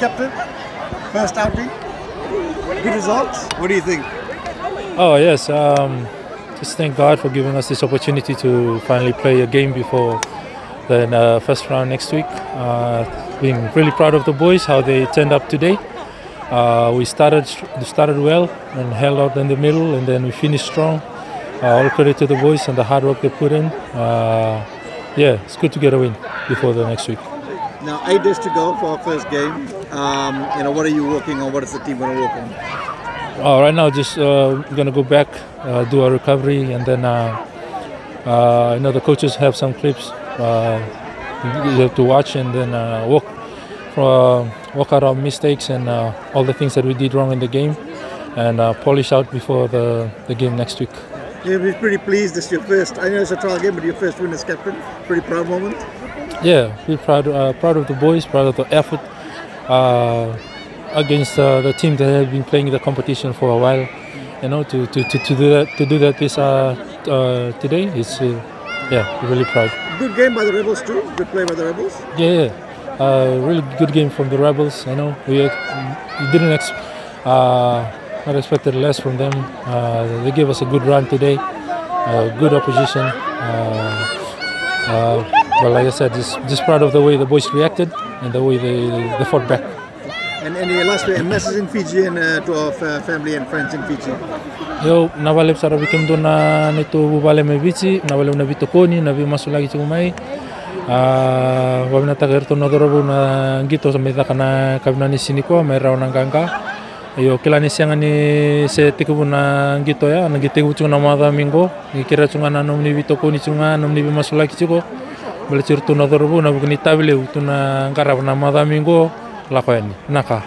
captain. First outing. Good results. What do you think? Oh yes, just thank God for giving us this opportunity to finally play a game before the first round next week. Being really proud of the boys, how they turned up today. We started well and held out in the middle, and then we finished strong. All credit to the boys and the hard work they put in. Yeah, it's good to get a win before the next week. Now 8 days to go for our first game. What are you working on? What is the team going to work on? Right now, just going to go back, do our recovery, and then the coaches have some clips you have to watch, and then work out our mistakes and all the things that we did wrong in the game, and polish out before the game next week. You'll be pretty pleased. This is your first. I know it's a trial game, but your first win as captain. Pretty proud moment. Yeah, we're proud of the boys, proud of the effort against the team that have been playing the competition for a while. To do that this today is we're really proud. Good game by the Rebels too. Good play by the Rebels. Yeah. Really good game from the Rebels. We didn't not expected less from them. They gave us a good run today. Good opposition. Well, like I said, just proud of the way the boys reacted and the way they fought back. And last a message in Fijian to our family and friends in Fiji. Yo, nawale sara bikim do na nito bubale me bici, nawale na bitokoni, na bi masuk lagi cumai. Wabna tagar to nodorobu na gito sa meta kana kabina ni sini ko may raw nang gangka. Yo kilani siang ni se tikubu na gito ya, na gitigu chunga na mada minggo, ngikira chunga na nom ni bitokoni chunga nom ni bi masuk lagi chiko. Belajar to nodorobu na bugni tabile utuna ngara na mada minggo lakoyani naka.